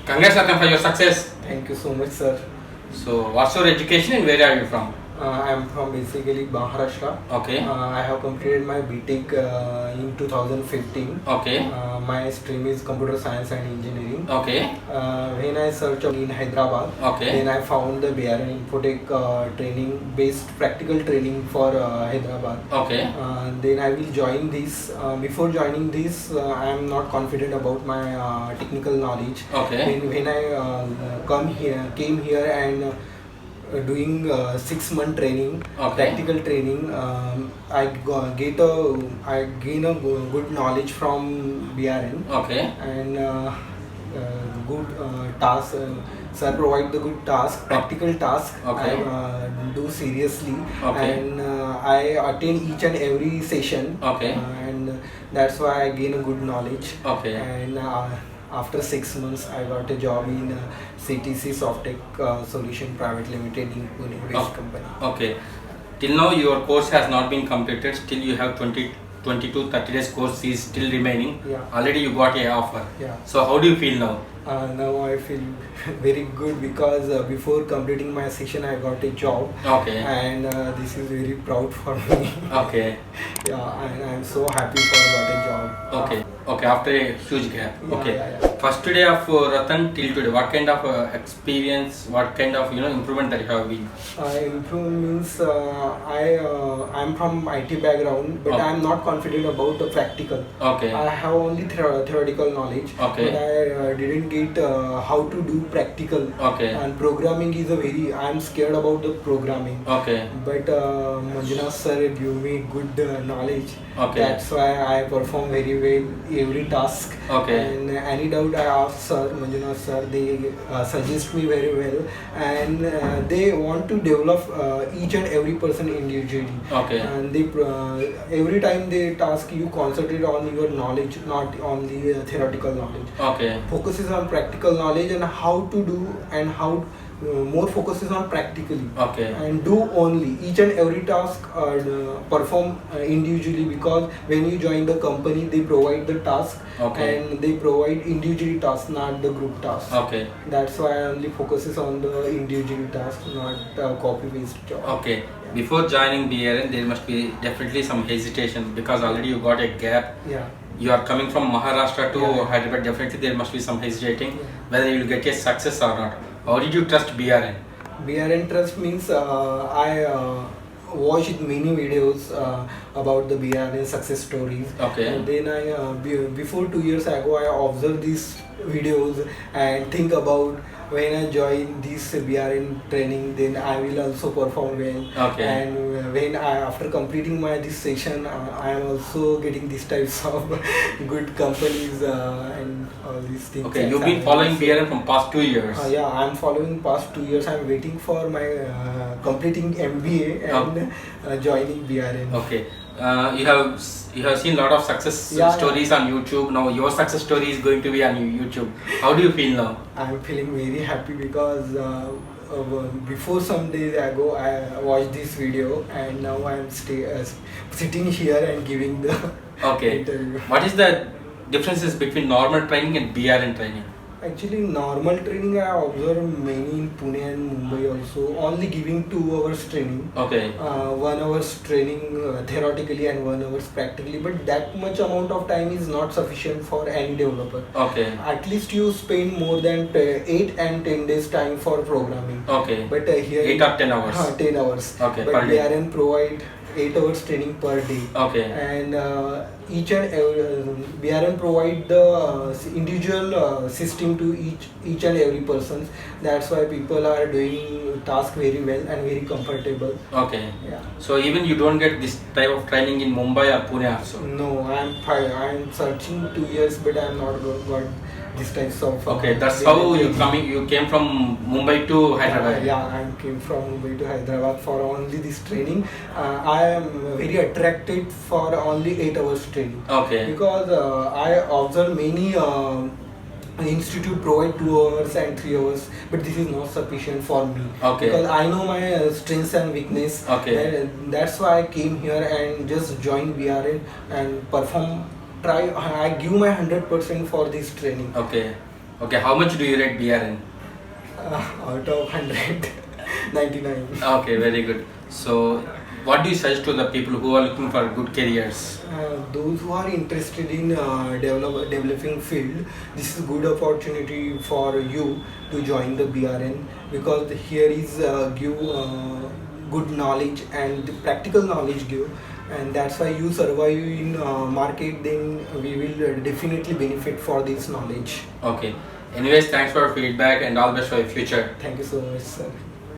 Congrats, Rathan, for your success. Thank you so much, sir. So, what's your education and where are you from? I am from basically Maharashtra. Okay. I have completed my BTech in 2015. Okay. My stream is computer science and engineering. Okay. When I searched in Hyderabad, Okay. then I found the BR and INFOTECH training based practical training for Hyderabad. Okay. Then I will join this. Before joining this, I am not confident about my technical knowledge. Okay. When I came here and doing 6 month training, Okay. practical training. I gain a good knowledge from BRN. Okay. And good task. Sir provide the good task, practical task. Okay. I do seriously. Okay. And I attend each and every session. Okay. And that's why I gain a good knowledge. Okay. And after 6 months, I got a job in CTC Softtech Solution Private Limited in Pune based company. Okay. Till now, your course has not been completed. Still, you have 20 to 30 days course is still remaining. Yeah. Already you got a offer. Yeah. So, how do you feel now? Now I feel very good because before completing my session, I got a job. Okay. And this is very proud for me. Okay. Yeah, and I'm so happy for got a job. Okay. Okay. After a huge gap. Yeah, Okay. yeah. First day of Rathan till today, what kind of experience, what kind of improvement that you have been? Improve means I'm from IT background, but Okay. I'm not confident about the practical. Okay. I have only theoretical knowledge, Okay. but I didn't get how to do practical. Okay. And programming is I'm scared about the programming. Okay. But Manjunath sir give me good knowledge. Okay. That's why I perform very well every task. Okay. And any doubt I ask sir, Manjunath sir, they suggest me very well, and they want to develop each and every person individually. Okay. And they every time they task you concentrate on your knowledge, not on the theoretical knowledge. Okay. Focuses on practical knowledge and how to do, and how more focuses on practically. Okay. And do only each and every task perform individually, because when you join the company they provide the task. Okay. And they provide individually task, not the group task. Okay. That's why I only focuses on the individual task, not copy paste job. Okay. Before joining BRN, there must be definitely some hesitation because already you got a gap. Yeah. You are coming from Maharashtra to Yeah. Hyderabad. Definitely there must be some hesitating Yeah. whether you will get a success or not. How did you trust BRN? BRN trust means I watched many videos about the BRN success stories. Okay. And then before 2 years ago, I observed these videos and think about when I join this BRN training, then I will also perform well. Okay. And when after completing this session, I am also getting these types of good companies and all these things. Okay, you've been following BRN from past 2 years. Yeah, I'm following past 2 years. I'm waiting for my completing MBA and joining BRN. Okay. You have seen a lot of success stories on YouTube. Now your success story is going to be on YouTube. How do you feel now? I'm feeling very happy because before some days ago I watched this video, and now I'm sitting here and giving the interview. What is the differences between normal training and BRN training? Actually, normal training I observe many in Pune and Mumbai also, only giving 2 hours training. Okay. 1 hours training theoretically and 1 hours practically, but that much amount of time is not sufficient for any developer. Okay. At least you spend more than 8 and 10 days time for programming. Okay. But here 8 or 10 hours. 10 hours. Okay. But Per day. BRN provide 8 hours training per day. Okay. And each and every BRN provide the individual system to each and every person. That's why people are doing task very well and very comfortable. Okay. Yeah. So even you don't get this type of training in Mumbai or Pune also? No, I'm searching 2 years, but I'm not got these types of. Okay, that's how you came from Mumbai to Hyderabad. Yeah, I came from Mumbai to Hyderabad for only this training. I am very attracted for only 8 hours training. Okay. Because I observe many institute provide 2 hours and 3 hours, but this is not sufficient for me. Okay. Because I know my strengths and weakness. Okay. That's why I came here and just joined BRN and perform. I give my 100% for this training. Okay. Okay, how much do you rate BRN? Out of 100, 99. Okay, very good. So, what do you suggest to the people who are looking for good careers? Those who are interested in developing field, this is a good opportunity for you to join the BRN, because here is give good knowledge and the practical knowledge give, and that's why you survive in market, then we will definitely benefit for this knowledge. Okay. Anyways, thanks for your feedback and all the best for your future. Thank you so much, sir.